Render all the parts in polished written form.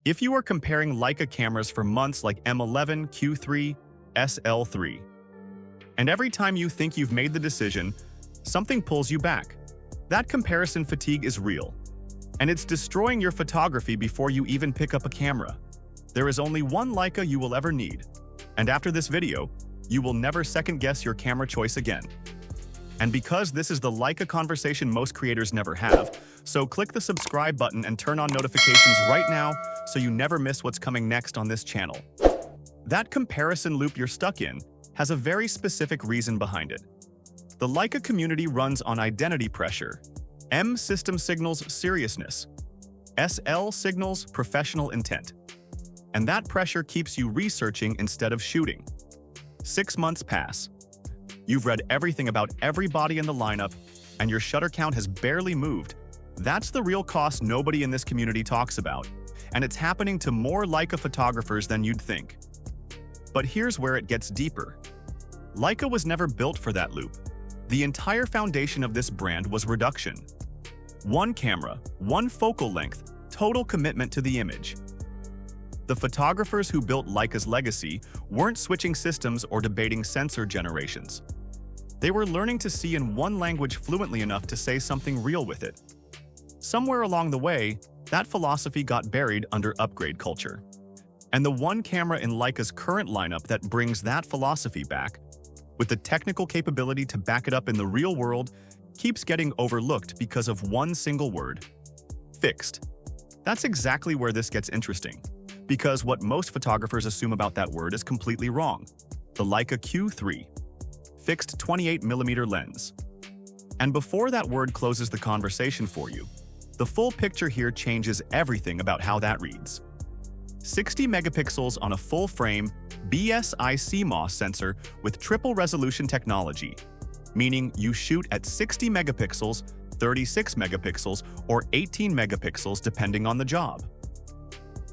If you are comparing Leica cameras for months like M11, Q3, SL3, and every time you think you've made the decision, something pulls you back, that comparison fatigue is real, and it's destroying your photography before you even pick up a camera. There is only one Leica you will ever need, and after this video, you will never second-guess your camera choice again. And because this is the Leica conversation most creators never have, so click the subscribe button and turn on notifications right now so you never miss what's coming next on this channel. That comparison loop you're stuck in has a very specific reason behind it. The Leica community runs on identity pressure. M system signals seriousness. SL signals professional intent. And that pressure keeps you researching instead of shooting. 6 months pass. You've read everything about everybody in the lineup, and your shutter count has barely moved. That's the real cost nobody in this community talks about, and it's happening to more Leica photographers than you'd think. But here's where it gets deeper. Leica was never built for that loop. The entire foundation of this brand was reduction. One camera, one focal length, total commitment to the image. The photographers who built Leica's legacy weren't switching systems or debating sensor generations. They were learning to see in one language fluently enough to say something real with it. Somewhere along the way, that philosophy got buried under upgrade culture. And the one camera in Leica's current lineup that brings that philosophy back, with the technical capability to back it up in the real world, keeps getting overlooked because of one single word: fixed. That's exactly where this gets interesting, because what most photographers assume about that word is completely wrong. The Leica Q3, fixed 28mm lens. And before that word closes the conversation for you, the full picture here changes everything about how that reads. 60 megapixels on a full-frame BSI CMOS sensor with triple resolution technology, meaning you shoot at 60 megapixels, 36 megapixels, or 18 megapixels depending on the job.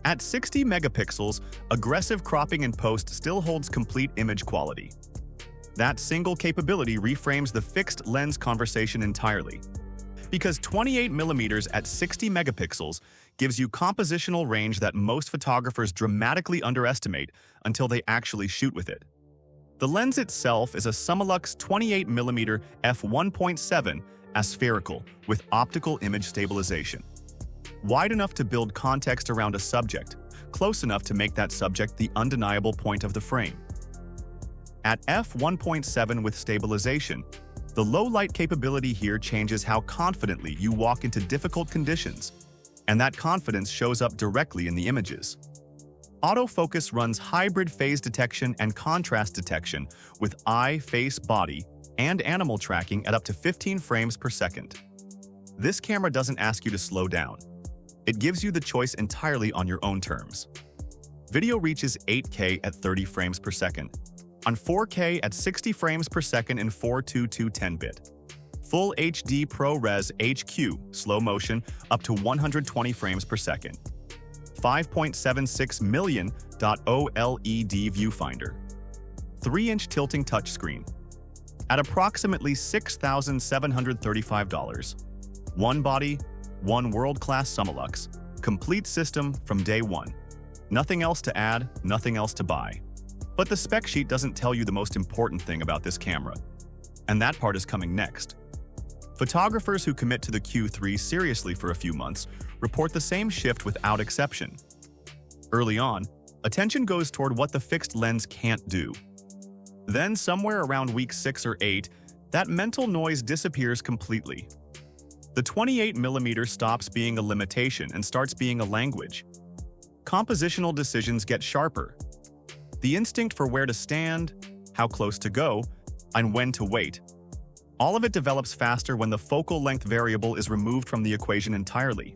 At 60 megapixels, aggressive cropping in post still holds complete image quality. That single capability reframes the fixed lens conversation entirely. Because 28mm at 60 megapixels gives you compositional range that most photographers dramatically underestimate until they actually shoot with it. The lens itself is a Summilux 28mm f1.7 aspherical with optical image stabilization. Wide enough to build context around a subject, close enough to make that subject the undeniable point of the frame. At f1.7 with stabilization, the low-light capability here changes how confidently you walk into difficult conditions, and that confidence shows up directly in the images. Autofocus runs hybrid phase detection and contrast detection with eye, face, body, and animal tracking at up to 15 frames per second. This camera doesn't ask you to slow down. It gives you the choice entirely on your own terms. Video reaches 8K at 30 frames per second, on 4K at 60 frames per second in 422 10-bit. Full HD ProRes HQ slow motion up to 120 frames per second. 5.76 million OLED viewfinder. 3-inch tilting touchscreen. At approximately $6,735. One body, one world-class Summilux. Complete system from day one. Nothing else to add, nothing else to buy. But the spec sheet doesn't tell you the most important thing about this camera. And that part is coming next. Photographers who commit to the Q3 seriously for a few months report the same shift without exception. Early on, attention goes toward what the fixed lens can't do. Then, somewhere around week 6 or 8, that mental noise disappears completely. The 28mm stops being a limitation and starts being a language. Compositional decisions get sharper. The instinct for where to stand, how close to go, and when to wait. All of it develops faster when the focal length variable is removed from the equation entirely.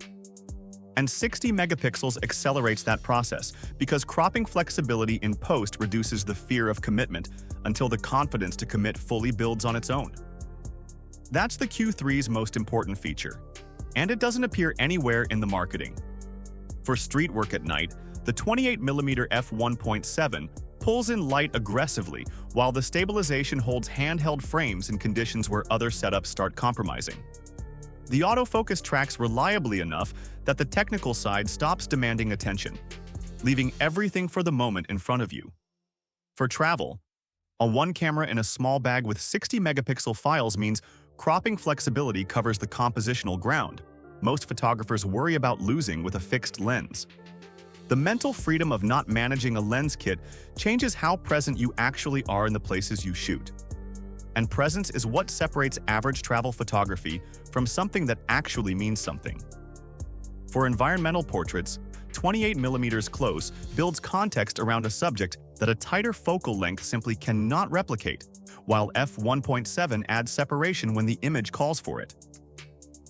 And 60 megapixels accelerates that process because cropping flexibility in post reduces the fear of commitment until the confidence to commit fully builds on its own. That's the Q3's most important feature, and it doesn't appear anywhere in the marketing. For street work at night, the 28mm f1.7 pulls in light aggressively, while the stabilization holds handheld frames in conditions where other setups start compromising. The autofocus tracks reliably enough that the technical side stops demanding attention, leaving everything for the moment in front of you. For travel, a one camera in a small bag with 60-megapixel files means cropping flexibility covers the compositional ground most photographers worry about losing with a fixed lens. The mental freedom of not managing a lens kit changes how present you actually are in the places you shoot. And presence is what separates average travel photography from something that actually means something. For environmental portraits, 28mm close builds context around a subject that a tighter focal length simply cannot replicate, while f1.7 adds separation when the image calls for it.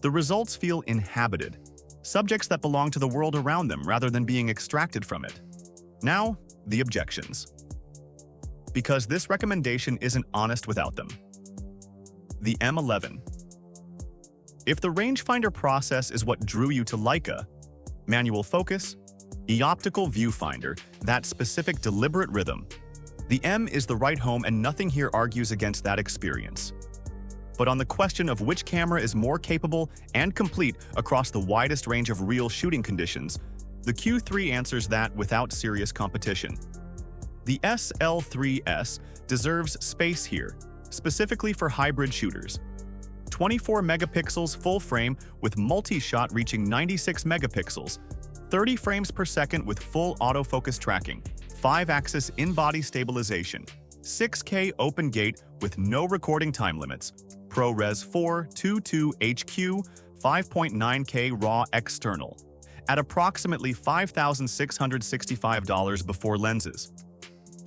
The results feel inhabited, subjects that belong to the world around them rather than being extracted from it. Now, the objections. Because this recommendation isn't honest without them. The M11. If the rangefinder process is what drew you to Leica, manual focus, optical viewfinder, that specific deliberate rhythm, the M is the right home and nothing here argues against that experience. But on the question of which camera is more capable and complete across the widest range of real shooting conditions, the Q3 answers that without serious competition. The SL3S deserves space here, specifically for hybrid shooters. 24 megapixels full frame with multi-shot reaching 96 megapixels, 30 frames per second with full autofocus tracking, 5-axis in-body stabilization, 6K open gate with no recording time limits, ProRes 422 HQ, 5.9K RAW external, at approximately $5,665 before lenses.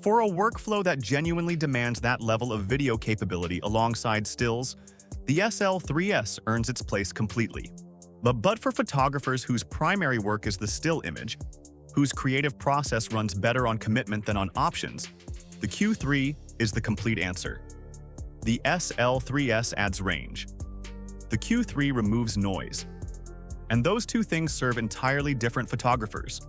For a workflow that genuinely demands that level of video capability alongside stills, the SL3S earns its place completely. But for photographers whose primary work is the still image, whose creative process runs better on commitment than on options, the Q3 is the complete answer. The SL3S adds range. The Q3 removes noise. And those two things serve entirely different photographers.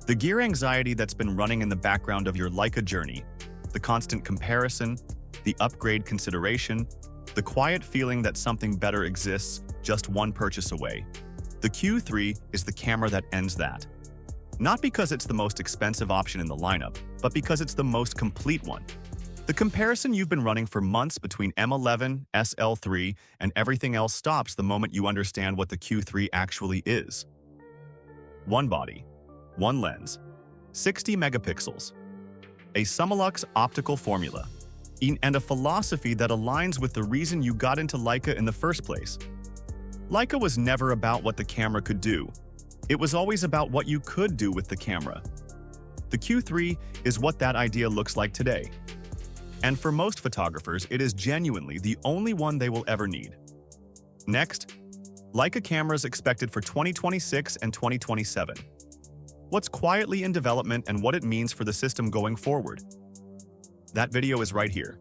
The gear anxiety that's been running in the background of your Leica journey, the constant comparison, the upgrade consideration, the quiet feeling that something better exists just one purchase away. The Q3 is the camera that ends that. Not because it's the most expensive option in the lineup, but because it's the most complete one. The comparison you've been running for months between M11, SL3, and everything else stops the moment you understand what the Q3 actually is. One body, one lens, 60 megapixels, a Summilux optical formula, and a philosophy that aligns with the reason you got into Leica in the first place. Leica was never about what the camera could do. It was always about what you could do with the camera. The Q3 is what that idea looks like today. And for most photographers, it is genuinely the only one they will ever need. Next, Leica cameras expected for 2026 and 2027. What's quietly in development and what it means for the system going forward. That video is right here.